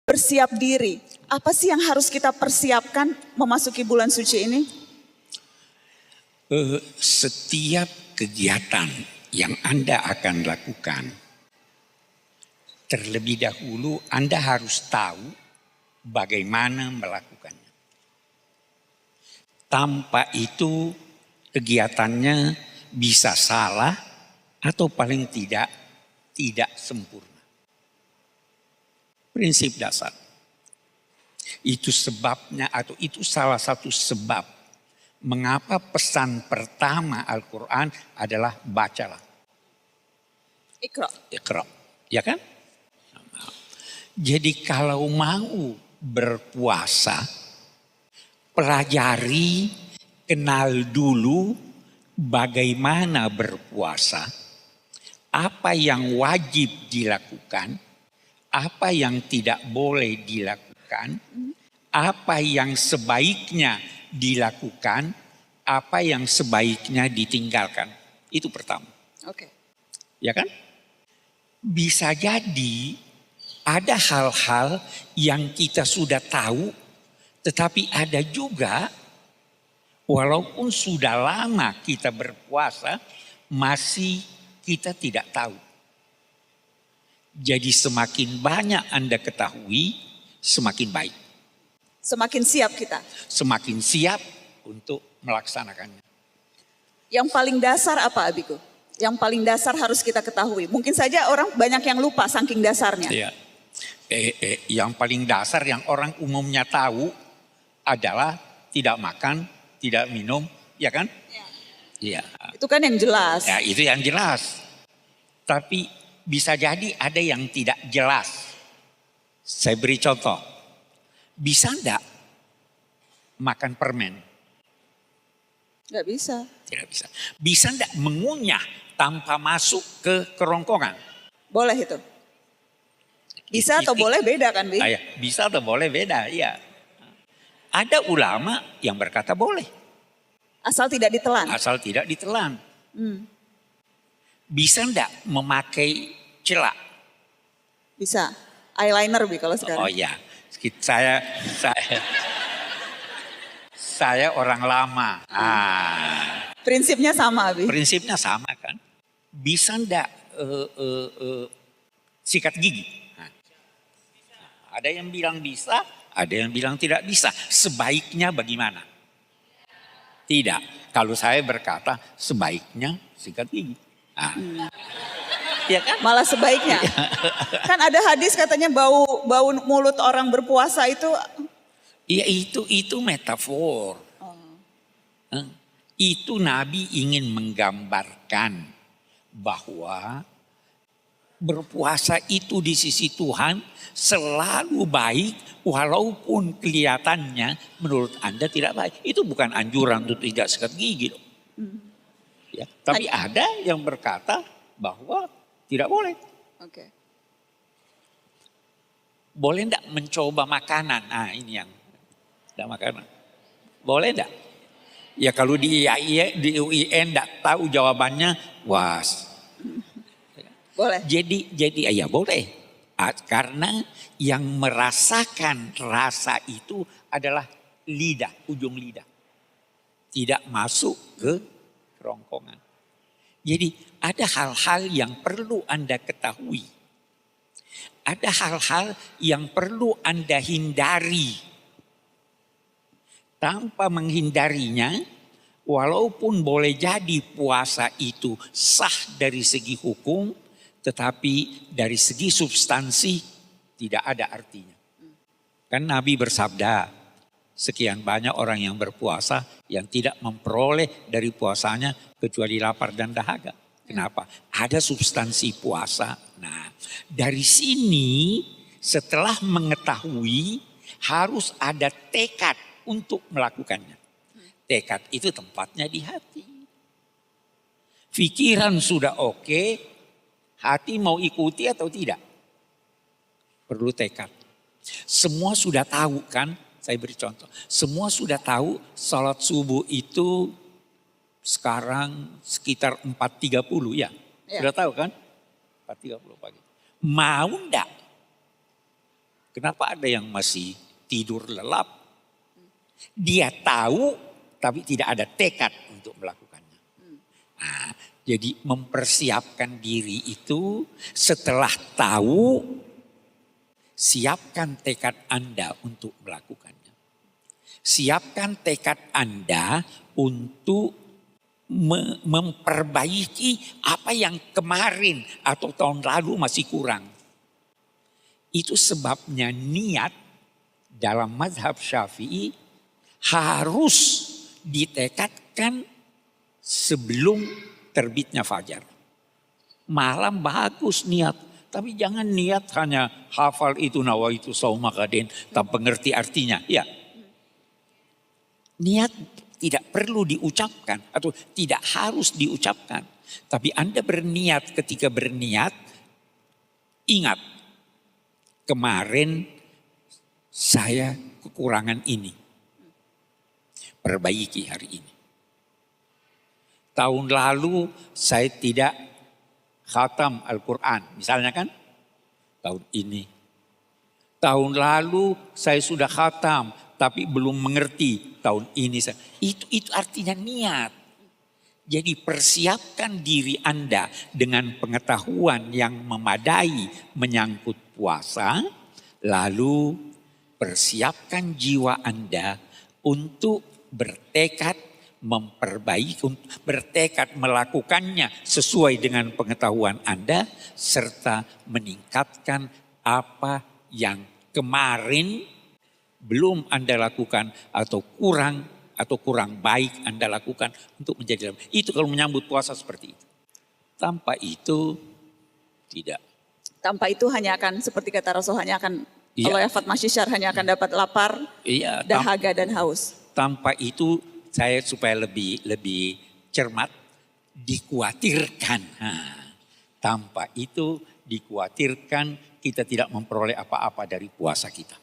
bersiap diri. Apa sih yang harus kita persiapkan memasuki bulan suci ini? Setiap kegiatan yang Anda akan lakukan, terlebih dahulu Anda harus tahu bagaimana melakukannya. Tanpa itu kegiatannya bisa salah atau paling tidak sempurna. Prinsip dasar. Itu sebabnya atau itu salah satu sebab mengapa pesan pertama Al-Quran adalah bacalah. Iqra. Iqra, ya kan? Jadi kalau mau berpuasa, pelajari, kenal dulu bagaimana berpuasa, apa yang wajib dilakukan, apa yang tidak boleh dilakukan, apa yang sebaiknya dilakukan, apa yang sebaiknya ditinggalkan. Itu pertama. Oke. Ya kan? Bisa jadi ada hal-hal yang kita sudah tahu, tetapi ada juga walaupun sudah lama kita berpuasa, masih kita tidak tahu. Jadi semakin banyak Anda ketahui, semakin baik. Semakin siap kita. Semakin siap untuk melaksanakannya. Yang paling dasar apa, Abiku? Yang paling dasar harus kita ketahui. Mungkin saja orang banyak yang lupa saking dasarnya. Iya. Yang paling dasar yang orang umumnya tahu adalah tidak makan, tidak minum, ya kan? Iya. Itu kan yang jelas. Ya, itu yang jelas. Tapi bisa jadi ada yang tidak jelas. Saya beri contoh. Bisa enggak makan permen? Gak bisa. Tidak bisa. Bisa enggak mengunyah tanpa masuk ke kerongkongan? Boleh itu. Bisa atau boleh beda kan, Bi? Bisa atau boleh beda, iya. Ada ulama yang berkata boleh. Asal tidak ditelan. Asal tidak ditelan. Bisa enggak memakai celak? Bisa. Eyeliner, Bi, kalau sekarang. Oh iya. Saya orang lama. Prinsipnya sama, Bi. Prinsipnya sama kan. Bisa enggak sikat gigi? Ada yang bilang bisa, ada yang bilang tidak bisa. Sebaiknya bagaimana? Tidak. Kalau saya berkata sebaiknya sikat gigi. Ya kan? Malah sebaiknya. Kan ada hadis katanya bau mulut orang berpuasa itu. Ya itu metafor. Itu Nabi ingin menggambarkan bahwa berpuasa itu di sisi Tuhan selalu baik walaupun kelihatannya menurut Anda tidak baik. Itu bukan anjuran untuk tidak sikat gigi. Ya, tapi ada yang berkata bahwa tidak boleh. Oke. Boleh enggak mencoba makanan? Ini yang enggak makanan. Boleh enggak? Ya kalau di UIN enggak tahu jawabannya, Boleh. Jadi ya boleh. Karena yang merasakan rasa itu adalah lidah, ujung lidah. Tidak masuk ke kerongkongan. Jadi ada hal-hal yang perlu Anda ketahui. Ada hal-hal yang perlu Anda hindari. Tanpa menghindarinya, walaupun boleh jadi puasa itu sah dari segi hukum, tetapi dari segi substansi tidak ada artinya. Kan Nabi bersabda, sekian banyak orang yang berpuasa yang tidak memperoleh dari puasanya kecuali lapar dan dahaga. Kenapa? Ada substansi puasa. Nah, dari sini setelah mengetahui harus ada tekad untuk melakukannya. Tekad itu tempatnya di hati. Pikiran sudah oke, hati mau ikuti atau tidak? Perlu tekad. Semua sudah tahu kan? Saya beri contoh. Semua sudah tahu salat subuh itu sekarang sekitar 4.30 ya. Sudah tahu kan? 4.30 pagi. Mau enggak Kenapa ada yang masih tidur lelap? Dia tahu tapi tidak ada tekad untuk melakukannya. Nah, jadi mempersiapkan diri itu setelah tahu, siapkan tekad Anda untuk melakukannya. Siapkan tekad Anda untuk memperbaiki apa yang kemarin atau tahun lalu masih kurang. Itu sebabnya niat dalam mazhab Syafi'i harus ditekadkan sebelum terbitnya fajar. Malam bagus niat, tapi jangan niat hanya hafal itu nawaitu shauma ghadin tanpa ngerti artinya. Ya. Niat tidak perlu diucapkan atau tidak harus diucapkan. Tapi Anda berniat, ketika berniat, ingat kemarin saya kekurangan ini. Perbaiki hari ini. Tahun lalu saya tidak khatam Al-Quran. Misalnya kan tahun ini. Tahun lalu saya sudah khatam tapi belum mengerti. Tahun ini itu artinya niat. Jadi persiapkan diri Anda dengan pengetahuan yang memadai menyangkut puasa. Lalu persiapkan jiwa Anda untuk bertekad memperbaiki, bertekad melakukannya sesuai dengan pengetahuan Anda. Serta meningkatkan apa yang kemarin belum Anda lakukan atau kurang baik Anda lakukan untuk menjadi lebih. Itu kalau menyambut puasa seperti itu. Tanpa itu tidak. Tanpa itu hanya akan seperti kata Rasul, hanya akan kalau Yafat Masyisyar hanya akan dapat lapar, dahaga dan haus. Tanpa itu saya supaya lebih cermat dikhawatirkan. Tanpa itu dikhawatirkan kita tidak memperoleh apa-apa dari puasa kita.